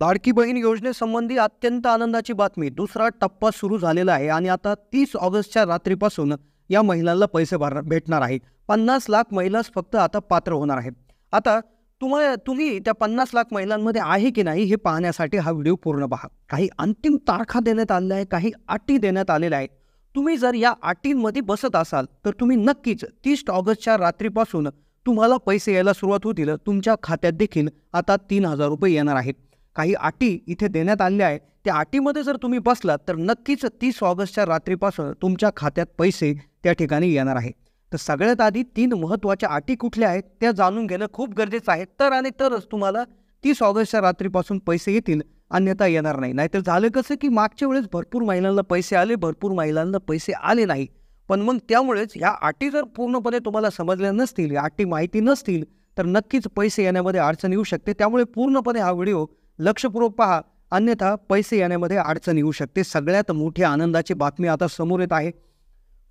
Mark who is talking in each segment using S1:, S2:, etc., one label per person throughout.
S1: लाडकी बहीण योजनेसंबंधी अत्यंत आनंदाची बातमी. दुसरा टप्पा सुरू झालेला आहे आणि आता 30 ऑगस्टच्या रात्रीपासून या महिलांना पैसे भेटणार आहेत. 50 लाख महिलाच फक्त आता पात्र होणार आहेत. आता तुम्ही त्या 50 लाख महिलांमध्ये आहे की नाही हे पाहण्यासाठी हा व्हिडिओ पूर्ण पहा. काही अंतिम तारखा देण्यात आलेल्या आहे, काही अटी देण्यात आलेल्या आहेत. तुम्ही जर या अटींमध्ये बसत असाल तर तुम्ही नक्कीच 30 ऑगस्टच्या रात्रीपासून तुम्हाला पैसे यायला सुरुवात होतील. तुमच्या खात्यात देखील आता 3,000 रुपये येणार आहेत. काही अटी इथे देण्यात आल्या आहेत. त्या अटीमध्ये जर तुम्ही बसलात तर नक्कीच 30 ऑगस्टच्या रात्रीपासून तुमच्या खात्यात पैसे त्या ठिकाणी येणार आहे. तर सगळ्यात आधी 3 महत्त्वाच्या अटी कुठल्या आहेत त्या जाणून घेणं खूप गरजेचं आहे. तरच तुम्हाला 30 ऑगस्टच्या रात्रीपासून पैसे येतील, अन्यथा येणार नाही. नाहीतर झालं कसं की मागच्या वेळेस भरपूर महिलांना पैसे आले, भरपूर महिलांना पैसे आले नाही. पण मग त्यामुळेच ह्या अटी जर पूर्णपणे तुम्हाला समजल्या नसतील, या अटी माहिती नसतील तर नक्कीच पैसे येण्यामध्ये अडचण येऊ शकते. त्यामुळे पूर्णपणे हा व्हिडिओ लक्षपूर्वक पहा, अन्यथा पैसे येण्यामध्ये अडचण येऊ शकते. सगळ्यात मोठी आनंदाची बातमी आता समोर येत आहे.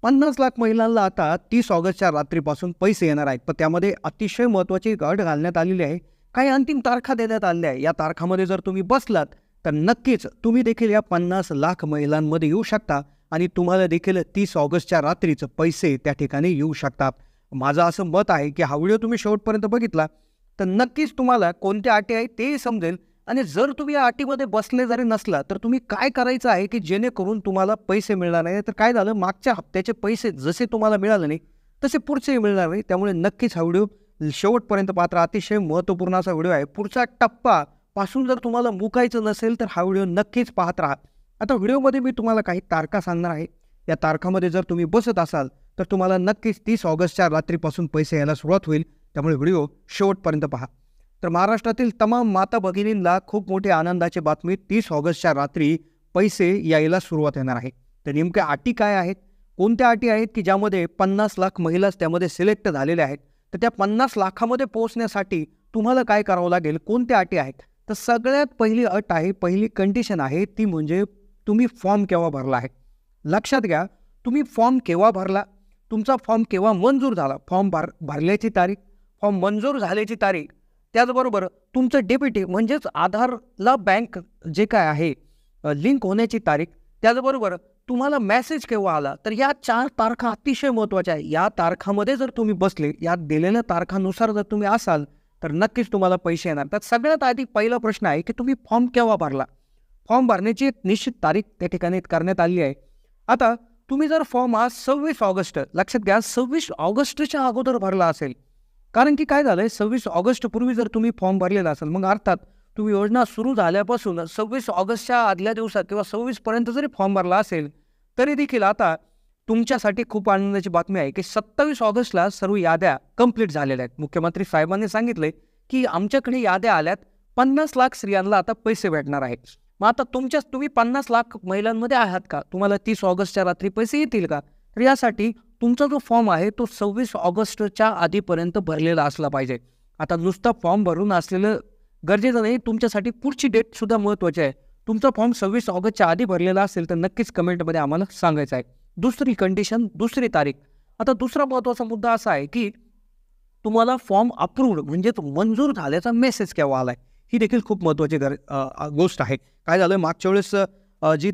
S1: 50 लाख महिलांना आता 30 ऑगस्टच्या रात्रीपासून पैसे येणार आहेत. पण त्यामध्ये अतिशय महत्त्वाची अट घालण्यात आलेली आहे. काही अंतिम तारखा देण्यात आलेल्या आहे. या तारखामध्ये जर तुम्ही बसलात तर नक्कीच तुम्ही देखील या 50 लाख महिलांमध्ये येऊ शकता आणि तुम्हाला देखील 30 ऑगस्टच्या रात्रीचं पैसे त्या ठिकाणी येऊ शकतात. माझं असं मत आहे की हा व्हिडिओ तुम्ही शेवटपर्यंत बघितला तर नक्कीच तुम्हाला कोणत्या अटी आहेत तेही समजेल. आणि जर तुम्ही या अटीमध्ये बसले जरी नसला तर तुम्ही काय करायचं आहे की जेणेकरून तुम्हाला पैसे मिळणार नाही. तर काय झालं, मागच्या हप्त्याचे पैसे जसे तुम्हाला मिळाले नाही तसे पुढचेही मिळणार नाही. त्यामुळे नक्कीच हा व्हिडिओ शेवटपर्यंत पाहता. अतिशय महत्त्वपूर्ण असा व्हिडिओ आहे. पुढचा टप्पा पासून जर तुम्हाला मुकायचं नसेल तर हा व्हिडिओ नक्कीच पाहत राहा. आता व्हिडिओमध्ये मी तुम्हाला काही तारखा सांगणार आहे. या तारखामध्ये जर तुम्ही बसत असाल तर तुम्हाला नक्कीच 30 ऑगस्टच्या रात्रीपासून पैसे यायला सुरुवात होईल. त्यामुळे व्हिडिओ शेवटपर्यंत पहा. तर महाराष्ट्रातील तमाम माता भगिनींना खूप मोठी आनंदाची बातमी, 30 ऑगस्टच्या रात्री पैसे यायला सुरुवात येणार आहे. तर नेमक्या अटी काय आहेत, कोणत्या अटी आहेत की ज्यामध्ये 50 लाख महिलाच त्यामध्ये सिलेक्ट झालेल्या आहेत. तर त्या 50 लाखामध्ये पोहोचण्यासाठी तुम्हाला काय करावं लागेल, कोणत्या अटी आहेत. तर सगळ्यात पहिली अट आहे, पहिली कंडिशन आहे ती म्हणजे तुम्ही फॉर्म केव्हा भरला आहे. लक्षात घ्या, तुम्ही फॉर्म केव्हा भरला, तुमचा फॉर्म केव्हा मंजूर झाला, फॉर्म भरल्याची तारीख, फॉर्म मंजूर झाल्याची तारीख, त्याचबरोबर तुमचं DBT म्हणजेच आधारला बँक जे काय आहे लिंक होण्याची तारीख, त्याचबरोबर तुम्हाला मेसेज केव्हा आला. तर या 4 तारखा अतिशय महत्त्वाच्या आहे. या तारखामध्ये जर तुम्ही बसले, या दिलेल्या तारखानुसार जर तुम्ही असाल तर नक्कीच तुम्हाला पैसे येणार. तर सगळ्यात आधी पहिला प्रश्न आहे की तुम्ही फॉर्म केव्हा भरला. फॉर्म भरण्याची एक निश्चित तारीख त्या ठिकाणी करण्यात आली आहे. आता तुम्ही जर फॉर्म आज 26 ऑगस्ट, लक्षात घ्या 26 ऑगस्टच्या अगोदर भरला असेल, कारण की काय झालंय 26 ऑगस्ट पूर्वी जर तुम्ही फॉर्म भरलेला असेल, मग अर्थात तुम्ही योजना सुरू झाल्यापासून 26 ऑगस्टच्या आदल्या दिवसात किंवा 26 पर्यंत जरी फॉर्म भरला असेल तरी देखील आता तुमच्यासाठी खूप आनंदाची बातमी आहे की 27 ऑगस्टला सर्व याद्या कंप्लीट झालेल्या आहेत. मुख्यमंत्री साहेबांनी सांगितले की आमच्याकडे याद्या आल्यात, 50 लाख स्त्रियांना आता पैसे भेटणार आहेत. मग आता तुम्ही 50 लाख महिलांमध्ये आहात का, तुम्हाला 30 ऑगस्टच्या रात्री पैसे येतील का. तर यासाठी तुमचा जो फॉर्म आहे तो 26 ऑगस्टच्या आधीपर्यंत भरलेला असला पाहिजे. आता नुसता फॉर्म भरून असलेलं गरजेचं नाही, तुमच्यासाठी पुढची डेटसुद्धा महत्त्वाची आहे. तुमचा फॉर्म 26 ऑगस्टच्या आधी भरलेला असेल तर नक्कीच कमेंटमध्ये आम्हाला सांगायचं आहे. दुसरी कंडिशन, दुसरी तारीख. आता दुसरा महत्त्वाचा मुद्दा असा आहे की तुम्हाला फॉर्म अप्रूव्ड म्हणजेच मंजूर झाल्याचा मेसेज केव्हा आला आहे, ही देखील खूप महत्त्वाची गोष्ट आहे. काय झालं, मागच्या वेळेस जी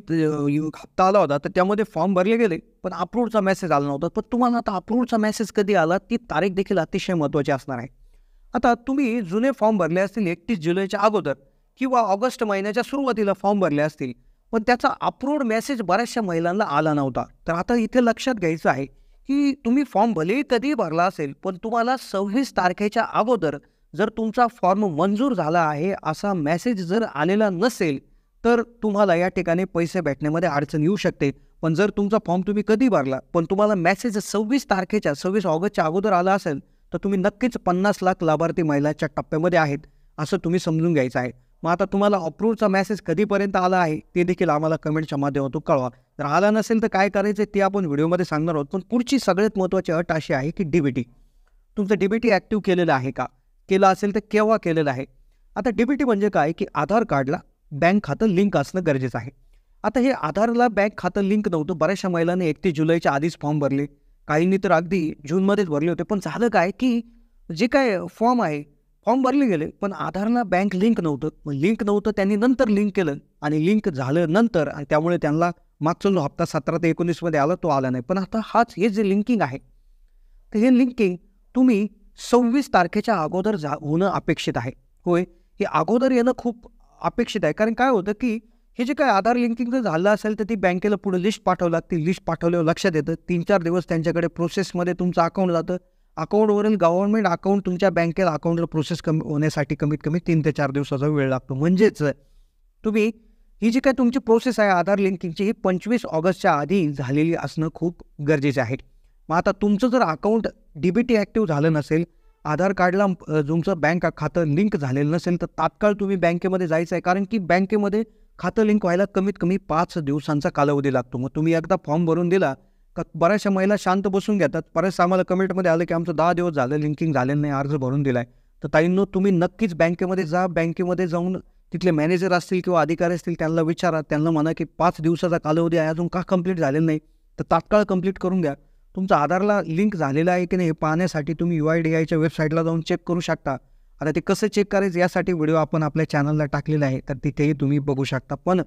S1: हप्ता आला होता तर त्यामध्ये फॉर्म भरले गेले पण अप्रूव्डचा मेसेज आला नव्हता. पण तुम्हाला आता अप्रूव्डचा मेसेज कधी आला ती तारीख देखील अतिशय महत्त्वाची असणार आहे. आता तुम्ही जुने फॉर्म भरले असतील 31 जुलैच्या अगोदर किंवा ऑगस्ट महिन्याच्या सुरुवातीला फॉर्म भरले असतील, पण त्याचा अप्रूव्ड मेसेज बऱ्याचशा महिलांना आला नव्हता. तर आता इथे लक्षात घ्यायचं आहे की तुम्ही फॉर्म भलेही कधीही भरला असेल पण तुम्हाला 26 तारखेच्या अगोदर जर तुमचा फॉर्म मंजूर झाला आहे असा मेसेज जर आलेला नसेल तर तुम्हाला या ठिकाणी पैसे भेटण्यामध्ये अडचण येऊ शकते. पण जर तुमचा फॉर्म तुम्ही कधी भरला पण तुम्हाला मेसेज 26 ऑगस्टच्या अगोदर आला असेल तर तुम्ही नक्कीच 50 लाख लाभार्थी महिलांच्या टप्प्यामध्ये आहेत असं तुम्ही समजून घ्यायचं आहे. मग आता तुम्हाला अप्रूव्हचा मेसेज कधीपर्यंत आला आहे ते देखील आम्हाला कमेंटच्या माध्यमातून कळवा. जर आला नसेल तर काय करायचं ते आपण व्हिडिओमध्ये सांगणार आहोत. पण पुढची सगळ्यात महत्त्वाची अट अशी आहे की DBT, तुमचं DBT ॲक्टिव्ह केलेलं आहे का, केलं असेल तर केव्हा केलेलं आहे. आता DBT म्हणजे काय की आधार कार्डला बँक खातं लिंक असणं गरजेचं आहे. आता हे आधारला बँक खातं लिंक नव्हतं. बऱ्याचशा महिलांनी 31 जुलैच्या आधीच फॉर्म भरले, काहींनी तर अगदी जूनमध्येच भरले होते. पण झालं काय की जे काय फॉर्म आहे, फॉर्म भरले गेले, पण आधारला बँक लिंक नव्हतं. मग लिंक नव्हतं, त्यांनी नंतर लिंक केलं आणि लिंक झालं नंतर, आणि त्यामुळे त्यांना मागचा जो हप्ता 17 ते 19मध्ये आला तो आला नाही. पण आता हे जे लिंकिंग आहे, तर हे लिंकिंग तुम्ही 26 तारखेच्या अगोदर होणं अपेक्षित आहे. होय, हे अगोदर येणं खूप अपेक्षित आहे. कारण काय होतं की हे जे काय आधार लिंकिंग जर झालं असेल तर ती बँकेला पुढे लिस्ट पाठवावी लागते. लिस्ट पाठवल्यावर लक्षात येतं 3-4 दिवस त्यांच्याकडे प्रोसेसमध्ये तुमचं अकाउंट जातं. अकाउंटवरील गव्हर्नमेंट अकाउंट तुमच्या बँकेला अकाउंटला प्रोसेस होण्यासाठी कमीत कमी 3 ते 4 दिवसाचा वेळ लागतो. म्हणजेच तुम्ही ही जी काय तुमची प्रोसेस आहे आधार लिंकिंगची, ही 25 ऑगस्टच्या आधी झालेली असणं खूप गरजेचं आहे. मग आता तुमचं जर अकाउंट DBT ॲक्टिव्ह झालं नसेल, आधार कार्डला तुमचं बँक खातं लिंक झालेलं नसेल, तर तात्काळ तुम्ही बँकेमध्ये जायचं आहे. कारण की बँकेमध्ये खातं लिंक व्हायला कमीत कमी 5 दिवसांचा कालावधी लागतो. मग तुम्ही एकदा फॉर्म भरून दिला का बऱ्याचशा महिला शांत बसून घेतात. बऱ्याच आम्हाला कमेंटमध्ये आलं की आमचं 10 दिवस झालं लिंकिंग झालेलं नाही, अर्ज भरून दिला आहे. तर ताईंनो, तुम्ही नक्कीच बँकेमध्ये जा. बँकेमध्ये जाऊन तिथले मॅनेजर असतील किंवा अधिकारी असतील त्यांना विचारा. त्यांना म्हणा की 5 दिवसाचा कालावधी आहे, अजून का कंप्लीट झालेलं नाही, तर तात्काळ कंप्लीट करून घ्या. तुमचं आधारला लिंक झालेलं आहे की नाही हे पाहण्यासाठी तुम्ही UIDAIच्या वेबसाईटला जाऊन चेक करू शकता. आता ते कसं चेक करायचं यासाठी व्हिडिओ आपण आपल्या चॅनलला टाकलेला आहे, तर तिथेही तुम्ही बघू शकता. पण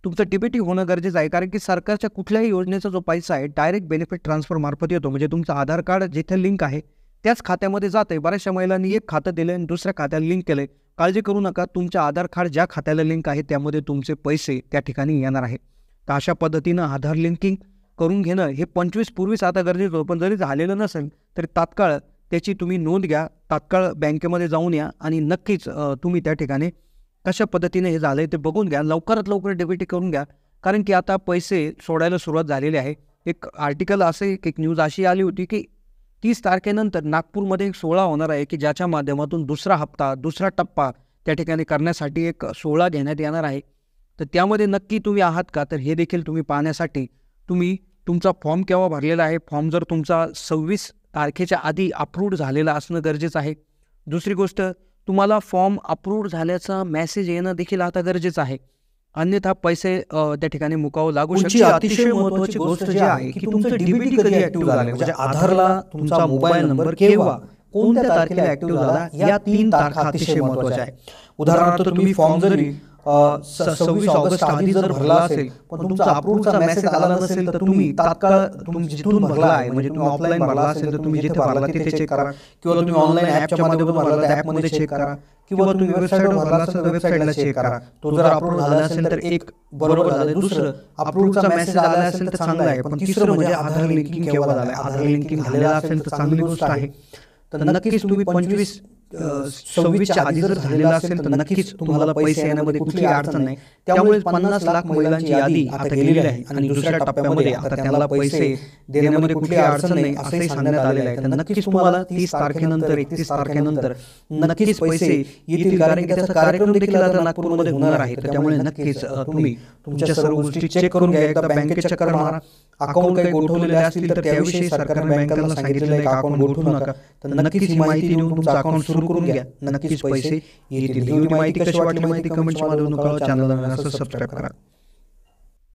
S1: तुमचं DBT होणं गरजेचं आहे. कारण की सरकारच्या कुठल्याही योजनेचा जो पैसा आहे डायरेक्ट बेनिफिट ट्रान्सफर मार्फत येतो. म्हणजे तुमचं आधार कार्ड जिथे लिंक आहे त्याच खात्यामध्ये जातं आहे. बऱ्याचशा महिलांनी एक खातं दिलं आणि दुसऱ्या खात्याला लिंक केलं आहे. काळजी करू नका, तुमच्या आधार कार्ड ज्या खात्याला लिंक आहे त्यामध्ये तुमचे पैसे त्या ठिकाणी येणार आहे. तर अशा पद्धतीनं आधार लिंकिंग करून घेणं हे 25 पूर्वीच आता गरजेचं होतं. पण जरी झालेलं नसेल तरी तात्काळ त्याची तुम्ही नोंद घ्या. तात्काळ बँकेमध्ये जाऊन या आणि नक्कीच तुम्ही त्या ठिकाणी कशा पद्धतीने हे झालं आहे ते बघून घ्या. लवकरात लवकर DBT करून घ्या. कारण की आता पैसे सोडायला सुरुवात झालेली आहे. एक आर्टिकल एक न्यूज अशी आली होती की 30 तारखेनंतर नागपूरमध्ये एक सोहळा होणार आहे की ज्याच्या माध्यमातून दुसरा टप्पा त्या ठिकाणी करण्यासाठी एक सोहळा घेण्यात येणार आहे. तर त्यामध्ये नक्की तुम्ही आहात का, तर हे देखील तुम्ही पाहण्यासाठी तुम्ही तुमचा फॉर्म केव्हा भरलेला आहे, फॉर्म जर तुमचा 26 तारखेच्या आधी अप्रूव्ड झालेला असणं गरजेचं आहे. दुसरी गोष्ट, तुम्हाला फॉर्म अप्रूव्ड झाल्याचा मेसेज येणं देखील आता गरजेचं आहे. अन्यथा पैसे त्या ठिकाणी मुकावं लागू शकते.
S2: अतिशय महत्त्वाची गोष्ट जी आहे की तुमचं DBT कधी ॲक्टिव्ह झालं, म्हणजे आधारला तुमचा मोबाईल नंबर केव्हा, कोणत्या तारखेला ॲक्टिव्ह झाला, या 3 तारखा अतिशय महत्त्वाच्या आहे. उदाहरणार्थ तुम्ही फॉर्म जरी 26 ऑगस्ट आधी जर भरला असेल पण तुमचा अप्रूव्हचा मेसेज आला नसेल तर तुम्ही तात्काळ तुम्ही जिथून भरला आहे, म्हणजे तुम्ही ऑफलाईन भरला असेल तर तुम्ही जिथे भरला तिथे चेक करा, किंवा तुम्ही ऑनलाईन ॲपच्या माध्यमातून भरला तर ॲपमध्ये चेक करा, किंवा तुम्ही वेबसाईटवर भरला असेल तर वेबसाईटला चेक करा. तो जर अप्रूव्ह झाला असेल तर एक बरोबर झालं. दुसरं, अप्रूव्हचा मेसेज आला असेल तर चांगलं आहे. पण तिसरं म्हणजे आधार लिंकिंग केव्हा झालं. आधार लिंकिंग झालेलं असेल तर चांगली गोष्ट आहे. तर नक्कीच तुम्ही 26च्या आधी जर झालेला असेल तर नक्कीच तुम्हाला पैसे येण्यामध्ये कुठलीही अडचण नाही. त्यामुळे 50 लाख महिलांची यादी आता गेलेली आहे आणि दुसऱ्या टप्प्यामध्ये आता त्यांना पैसे देण्यामध्ये कुठलीही अडचण नाही असंही सांगण्यात आलेलं आहे. तर नक्कीच तुम्हाला 30 तारखेनंतर 31 तारखेनंतर नक्कीच पैसे येतील. कारण की त्याचा कार्यक्रम देखील आता नागपूरमध्ये होणार आहे. तर त्यामुळे नक्कीच तुम्ही तुमच्या सर्व गोष्टी चेक करून घ्या. एकदा बँकेत चक्कर मारा. अकाउंट काही गोठवलेले असतील तर त्याविषयी सरकारने बँकेला सांगितलेलं आहे की अकाउंट गोठवू नका. तर नक्कीच ही माहिती देऊन तुमचं अकाउंट सुरू करून घ्या. नक्कीच पैसे येतील. ही माहिती कशी वाटली माहिती कमेंटच्या माध्यमातून कळवा. चॅनलला सबस्क्राईब करा.